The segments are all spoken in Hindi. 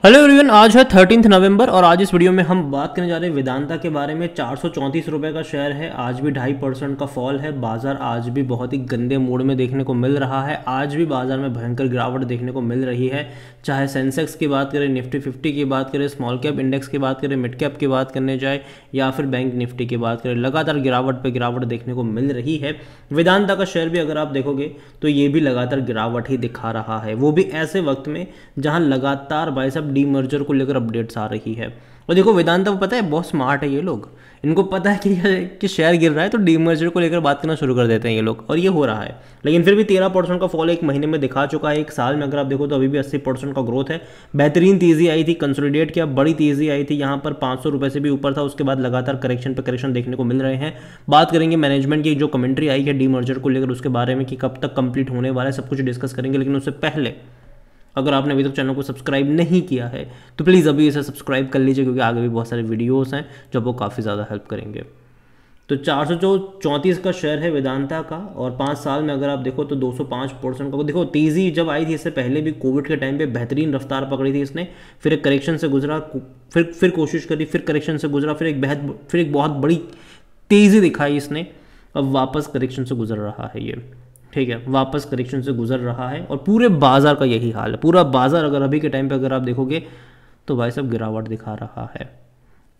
हेलो एवरीवन, आज है 13 नवंबर और आज इस वीडियो में हम बात करने जा रहे हैं वेदांता के बारे में। 434 रुपये का शेयर है, आज भी 2.5% का फॉल है। बाजार आज भी बहुत ही गंदे मूड में देखने को मिल रहा है। आज भी बाजार में भयंकर गिरावट देखने को मिल रही है, चाहे सेंसेक्स की बात करें, निफ्टी 50 की बात करें, स्मॉल कैप इंडेक्स की बात करें, मिड कैप की बात करने जाए या फिर बैंक निफ्टी की बात करें। लगातार गिरावट पे गिरावट देखने को मिल रही है। वेदांता का शेयर भी अगर आप देखोगे तो ये भी लगातार गिरावट ही दिखा रहा है, वो भी ऐसे वक्त में जहां लगातार भाई साहब डीमर्जर को लेकर अपडेट्स आ रही है। और देखो वेदांता को पता है, बहुत स्मार्ट है ये लोग, इनको पता है कि शेयर गिर रहा है तो डीमर्जर को लेकर बात करना शुरू कर देते हैं ये लोग, और ये हो रहा है। लेकिन फिर भी 13% का फॉल एक महीने में दिखा चुका है। एक साल में अगर आप देखो तो अभी भी 80% का ग्रोथ है। बेहतरीन तेजी आई थी, कंसोलिडेट किया, बड़ी तेजी आई थी, यहाँ पर 500 रुपये से भी ऊपर था। उसके बाद लगातार करेक्शन पे करेक्शन देखने को मिल रहे हैं। बात करेंगे मैनेजमेंट की जो कमेंट्री आई है डीमर्जर को लेकर, उसके बारे में कि कब तक कंप्लीट होने वाला है, सब कुछ डिस्कस करेंगे। लेकिन उससे पहले अगर आपने अभी तक चैनल को सब्सक्राइब नहीं किया है तो प्लीज़ अभी इसे सब्सक्राइब कर लीजिए, क्योंकि आगे भी बहुत सारे वीडियोस हैं जो आपको काफ़ी ज़्यादा हेल्प करेंगे। तो 434 का शेयर है वेदांता का, और 5 साल में अगर आप देखो तो 205% का। देखो तेज़ी जब आई थी, इससे पहले भी कोविड के टाइम पे बेहतरीन रफ्तार पकड़ी थी इसने, फिर एक करेक्शन से गुजरा, फिर कोशिश करी, फिर करेक्शन से गुजरा, फिर एक बहुत बड़ी तेज़ी दिखाई इसने। अब वापस करेक्शन से गुजर रहा है ये, ठीक है, वापस करेक्शन से गुजर रहा है। और पूरे बाजार का यही हाल है। पूरा बाजार अगर अभी के टाइम पे अगर आप देखोगे तो भाई साहब गिरावट दिखा रहा है,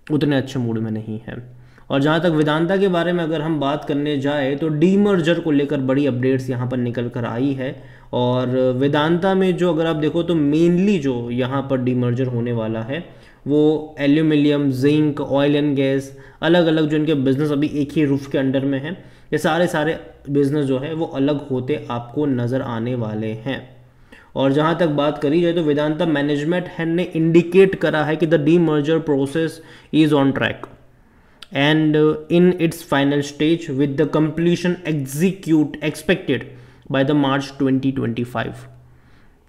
उतने अच्छे मूड में नहीं है। और जहाँ तक वेदांता के बारे में अगर हम बात करने जाए तो डीमर्जर को लेकर बड़ी अपडेट्स यहाँ पर निकल कर आई है। और वेदांता में जो अगर आप देखो तो मेनली जो यहाँ पर डीमर्जर होने वाला है वो aluminium, zinc, oil and gas, अलग अलग जो इनके बिजनेस अभी एक ही रूफ के अंडर में है, ये सारे बिजनेस जो है वो अलग होते आपको नज़र आने वाले हैं। और जहाँ तक बात करी जाए तो वेदांता मैनेजमेंट ने इंडिकेट करा है कि the demerger process is on track and in its final stage with the completion expected by the March 2025।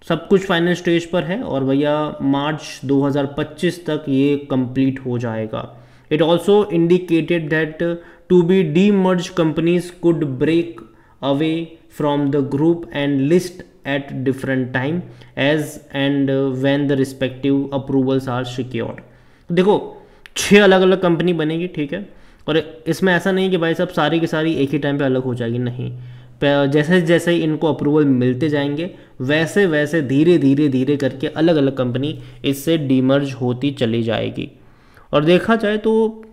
सब कुछ फाइनल स्टेज पर है और भैया मार्च 2025 तक ये कंप्लीट हो जाएगा। It also indicated that to be demerge companies could break away from the group and list at different time as and when the respective approvals are secured. देखो 6 अलग अलग कंपनी बनेगी, ठीक है, और इसमें ऐसा नहीं कि भाई साहब सारी की सारी एक ही टाइम पे अलग हो जाएगी, नहीं। जैसे जैसे ही इनको अप्रूवल मिलते जाएंगे वैसे वैसे धीरे करके अलग अलग कंपनी इससे डीमर्ज होती चली जाएगी। और देखा जाए तो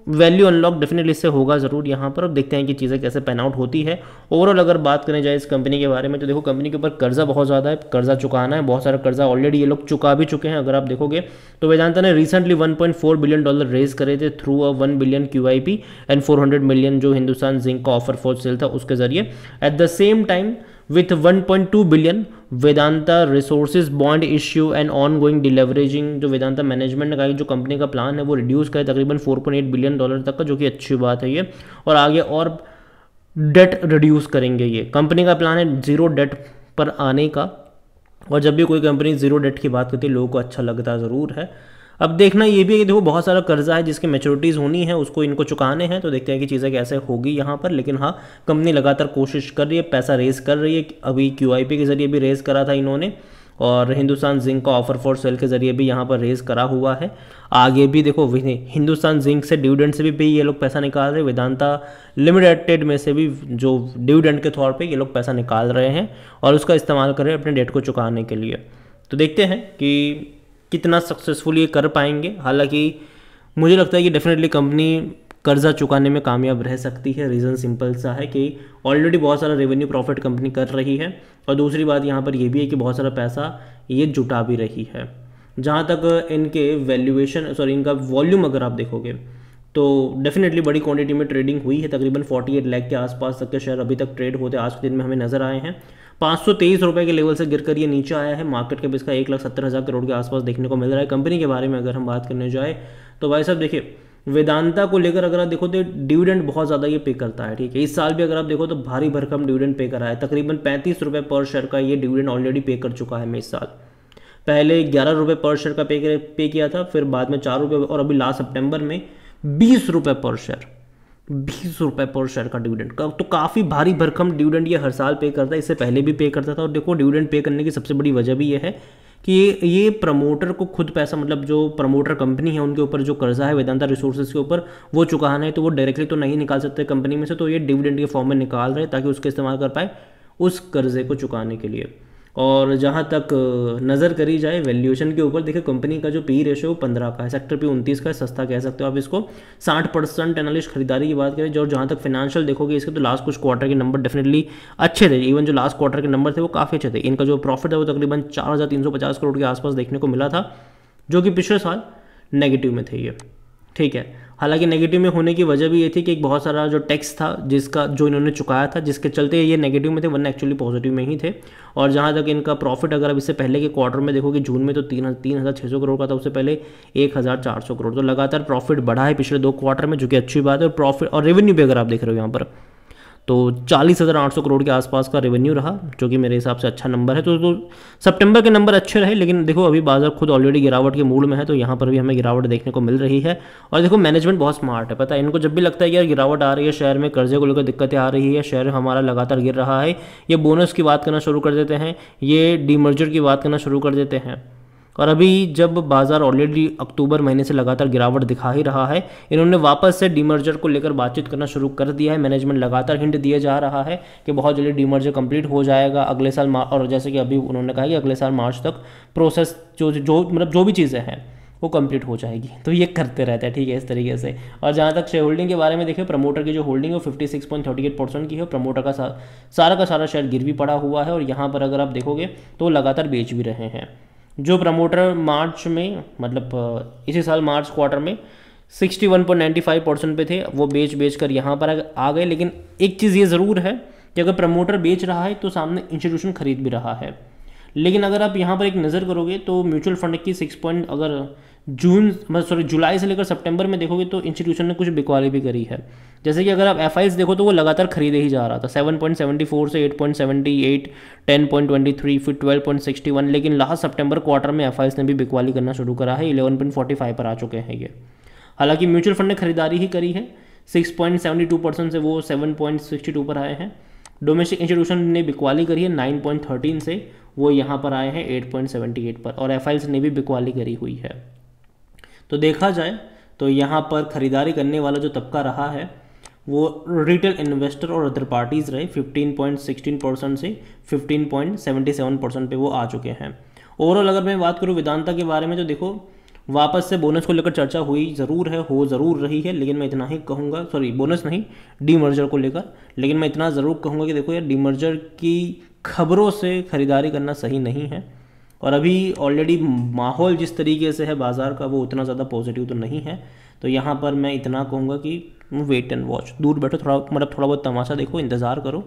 वैल्यू अनलॉक डेफिनेटली इससे होगा ज़रूर यहाँ पर। अब देखते हैं कि चीज़ें कैसे पैन आउट होती है। ओवरऑल अगर बात करें जाए इस कंपनी के बारे में तो देखो कंपनी के ऊपर कर्जा बहुत ज़्यादा है, कर्जा चुकाना है, बहुत सारा कर्जा ऑलरेडी ये लोग चुका भी चुके हैं। अगर आप देखोगे तो वेदांता ने रिसेंटली $1.4 बिलियन रेज करे थे through a 1 billion QIP and 400 million जो हिंदुस्तान जिंक का ऑफर फॉर सेल था उसके जरिए। At the same time with 1.2 billion Vedanta Resources bond issue and ongoing deleveraging, जो वेदांता मैनेजमेंट ने कहा कि जो कंपनी का प्लान है वो रिड्यूस करे तकरीबन $4.8 बिलियन तक का, जो कि अच्छी बात है ये। और आगे और डेट रिड्यूस करेंगे। ये कंपनी का प्लान है जीरो डेट पर आने का, और जब भी कोई कंपनी जीरो डेट की बात करती है लोगों को अच्छा लगता ज़रूर है। अब देखना ये भी है कि देखो बहुत सारा कर्जा है जिसकी मैच्योरिटीज़ होनी है, उसको इनको चुकाने हैं, तो देखते हैं कि चीज़ें कैसे होगी यहाँ पर। लेकिन हाँ, कंपनी लगातार कोशिश कर रही है, पैसा रेस कर रही है। अभी QIP के जरिए भी रेस करा था इन्होंने, और हिंदुस्तान जिंक का ऑफर फॉर सेल के जरिए भी यहाँ पर रेस करा हुआ है। आगे भी देखो हिंदुस्तान जिंक से डिविडेंड से भी ये लोग पैसा निकाल रहे हैं, वेदांता लिमिटेड में से भी जो डिविडेंड के तौर पर ये लोग पैसा निकाल रहे हैं और उसका इस्तेमाल कर रहे हैं अपने डेट को चुकाने के लिए। तो देखते हैं कि कितना सक्सेसफुल ये कर पाएंगे। हालांकि मुझे लगता है कि डेफिनेटली कंपनी कर्जा चुकाने में कामयाब रह सकती है। रीज़न सिंपल सा है कि ऑलरेडी बहुत सारा रेवेन्यू प्रॉफिट कंपनी कर रही है, और दूसरी बात यहाँ पर ये भी है कि बहुत सारा पैसा ये जुटा भी रही है। जहाँ तक इनके वैल्यूएशन इनका वॉल्यूम अगर आप देखोगे तो डेफिनेटली बड़ी क्वांटिटी में ट्रेडिंग हुई है। तकरीबन 48 लाख के आसपास तक के शेयर अभी तक ट्रेड होते आज के दिन में हमें नजर आए हैं। 523 रुपये के लेवल से गिरकर ये नीचे आया है। मार्केट कैप इसका 1,70,000 करोड़ के आसपास देखने को मिल रहा है। कंपनी के बारे में अगर हम बात करने जाए तो भाई साहब देखिए वेदांता को लेकर अगर आप देखो तो डिविडेंड बहुत ज़्यादा ये पे करता है, ठीक है। इस साल भी अगर आप देखो तो भारी भरकम डिविडेंड पे करा है। तकरीबन 35 रुपये पर शेयर का ये डिविडेंड ऑलरेडी पे कर चुका है मैं इस साल। पहले 11 रुपये पर शेयर का पे किया था, फिर बाद में 4 रुपये, और अभी लास्ट सितंबर में 20 रुपये पर शेयर, 20 रुपये पर शेयर का डिविडेंड का, तो काफ़ी भारी भरकम डिविडेंड ये हर साल पे करता है। इससे पहले भी पे करता था। और देखो डिविडेंड पे करने की सबसे बड़ी वजह भी ये है कि ये प्रमोटर को खुद पैसा, मतलब जो प्रमोटर कंपनी है उनके ऊपर जो कर्जा है वेदांता रिसोर्सेज के ऊपर वो चुकाना है, तो वो डायरेक्टली तो नहीं निकाल सकते कंपनी में से, तो ये डिविडेंड के फॉर्म में निकाल रहे ताकि उसका इस्तेमाल कर पाए उस कर्जे को चुकाने के लिए। और जहाँ तक नज़र करी जाए वैल्यूएशन के ऊपर, देखिए कंपनी का जो पी रेशियो 15 का है, सेक्टर पी 29 का है, सस्ता कह सकते हो आप इसको। 60% एनालिस्ट खरीदारी की बात करें, जो जहाँ तक फाइनेंशियल देखोगे इसके, तो लास्ट कुछ क्वार्टर के नंबर डेफिनेटली अच्छे थे। इवन जो लास्ट क्वार्टर के नंबर थे वो काफ़ी अच्छे थे। इनका जो प्रॉफिट है वो तकरीबन 4350 करोड़ के आसपास देखने को मिला था, जो कि पिछले साल नेगेटिव में थे ये, ठीक है। हालांकि नेगेटिव में होने की वजह भी ये थी कि एक बहुत सारा जो टैक्स था जिसका जो इन्होंने चुकाया था, जिसके चलते ये नेगेटिव में थे, वरना एक्चुअली पॉजिटिव में ही थे। और जहाँ तक इनका प्रॉफिट अगर अब इससे पहले के क्वार्टर में देखोगे, जून में तो 3600 करोड़ का था, उससे पहले 1400 करोड़। तो लगातार प्रॉफिट बढ़ा है पिछले 2 क्वार्टर में, जो कि अच्छी बात है। और प्रॉफिट और रेवेन्यू भी अगर आप देख रहे हो यहाँ पर, तो 40,800 करोड़ के आसपास का रेवेन्यू रहा, जो कि मेरे हिसाब से अच्छा नंबर है। तो सितंबर के नंबर अच्छे रहे, लेकिन देखो अभी बाजार खुद ऑलरेडी गिरावट के मूड में है, तो यहाँ पर भी हमें गिरावट देखने को मिल रही है। और देखो मैनेजमेंट बहुत स्मार्ट है, पता है इनको, जब भी लगता है कि यार गिरावट आ रही है, शहर में कर्जे को लेकर दिक्कतें आ रही है, शहर हमारा लगातार गिर रहा है, ये बोनस की बात करना शुरू कर देते हैं, ये डीमर्जर की बात करना शुरू कर देते हैं। और अभी जब बाजार ऑलरेडी अक्टूबर महीने से लगातार गिरावट दिखा ही रहा है, इन्होंने वापस से डीमर्जर को लेकर बातचीत करना शुरू कर दिया है। मैनेजमेंट लगातार हिंट दिए जा रहा है कि बहुत जल्दी डीमर्जर कंप्लीट हो जाएगा अगले साल, और जैसे कि अभी उन्होंने कहा कि अगले साल मार्च तक प्रोसेस जो भी चीज़ें हैं वो कंप्लीट हो जाएगी। तो ये करते रहते हैं, ठीक है, इस तरीके से। और जहाँ तक शेयर होल्डिंग के बारे में देखें, प्रमोटर की जो होल्डिंग है वो 56.38% की है। प्रमोटर का सारा शेयर गिरवी पड़ा हुआ है, और यहाँ पर अगर आप देखोगे तो लगातार बेच भी रहे हैं। जो प्रमोटर मार्च में, मतलब इसी साल मार्च क्वार्टर में 61.95% पे थे, वो बेच कर यहाँ पर आ गए। लेकिन एक चीज़ ये ज़रूर है कि अगर प्रमोटर बेच रहा है तो सामने इंस्टीट्यूशन खरीद भी रहा है। लेकिन अगर आप यहाँ पर एक नज़र करोगे तो म्यूचुअल फंड की अगर जुलाई से लेकर सितंबर में देखोगे तो इंस्टीट्यूशन ने कुछ बिकवाली भी करी है। जैसे कि अगर आप एफआईज देखो तो वो लगातार खरीदे ही जा रहा था, 7.74 से 8.78, 10.23, फिर 12.61। लेकिन लास्ट सितंबर क्वार्टर में एफआईज ने भी बिकवाली करना शुरू करा है, 11.45 पर आ चुके हैं ये। हालांकि म्यूचुअल फंड ने खरीदारी ही करी है, 6.72% से वो 7.62 पर आए हैं। डोमेस्टिक इंस्टीट्यूशन ने बिकवाली करी है 9.13 से, वो यहाँ पर आए हैं 8.78 पर, और एफआईज ने भी बिकवाली करी हुई है। तो देखा जाए तो यहाँ पर खरीदारी करने वाला जो तबका रहा है वो रिटेल इन्वेस्टर और अदर पार्टीज़ रहे, 15.16% से 15.77% पे वो आ चुके हैं। ओवरऑल अगर मैं बात करूँ वेदांता के बारे में, तो देखो वापस से बोनस को लेकर चर्चा हुई ज़रूर है, हो ज़रूर रही है, लेकिन मैं इतना ही कहूँगा, सॉरी बोनस नहीं, डीमर्जर को लेकर, लेकिन मैं इतना ज़रूर कहूँगा कि देखो यार डीमर्जर की खबरों से खरीदारी करना सही नहीं है। और अभी ऑलरेडी माहौल जिस तरीके से है बाज़ार का वो उतना ज़्यादा पॉजिटिव तो नहीं है। तो यहाँ पर मैं इतना कहूँगा कि वेट एंड वॉच, दूर बैठो, थोड़ा बहुत तमाशा देखो, इंतज़ार करो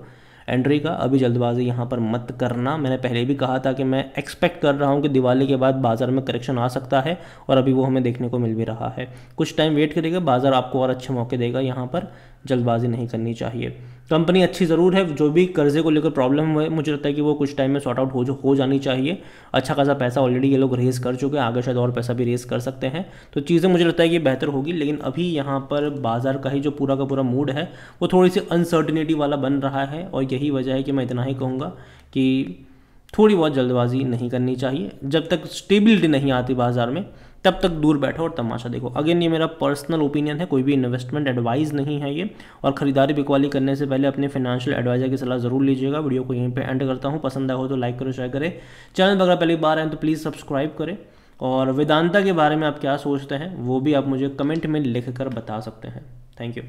एंट्री का। अभी जल्दबाजी यहाँ पर मत करना। मैंने पहले भी कहा था कि मैं एक्सपेक्ट कर रहा हूँ कि दिवाली के बाद बाज़ार में करेक्शन आ सकता है, और अभी वो हमें देखने को मिल भी रहा है। कुछ टाइम वेट करेगा, बाज़ार आपको और अच्छे मौके देगा, यहाँ पर जल्दबाजी नहीं करनी चाहिए। कंपनी अच्छी ज़रूर है, जो भी कर्जे को लेकर प्रॉब्लम है मुझे लगता है कि वो कुछ टाइम में सॉर्ट आउट हो जानी चाहिए। अच्छा खासा पैसा ऑलरेडी ये लोग रेस कर चुके हैं, आगे शायद और पैसा भी रेस कर सकते हैं, तो चीज़ें मुझे लगता है कि बेहतर होगी। लेकिन अभी यहाँ पर बाज़ार का ही जो पूरा का पूरा मूड है वो थोड़ी सी अनसर्टिनिटी वाला बन रहा है, और यही वजह है कि मैं इतना ही कहूँगा कि थोड़ी बहुत जल्दबाजी नहीं करनी चाहिए। जब तक स्टेबिलिटी नहीं आती बाज़ार में तब तक दूर बैठो और तमाशा देखो। अगेन ये मेरा पर्सनल ओपिनियन है, कोई भी इन्वेस्टमेंट एडवाइस नहीं है ये। और ख़रीदारी बिकवाली करने से पहले अपने फाइनेंशियल एडवाइजर की सलाह ज़रूर लीजिएगा। वीडियो को यहीं पे एंड करता हूँ। पसंद आया हो तो लाइक करो, शेयर करें। चैनल पर अगर पहली बार आए तो प्लीज़ सब्सक्राइब करें। और वेदांता के बारे में आप क्या सोचते हैं वो भी आप मुझे कमेंट में लिख कर बता सकते हैं। Thank you.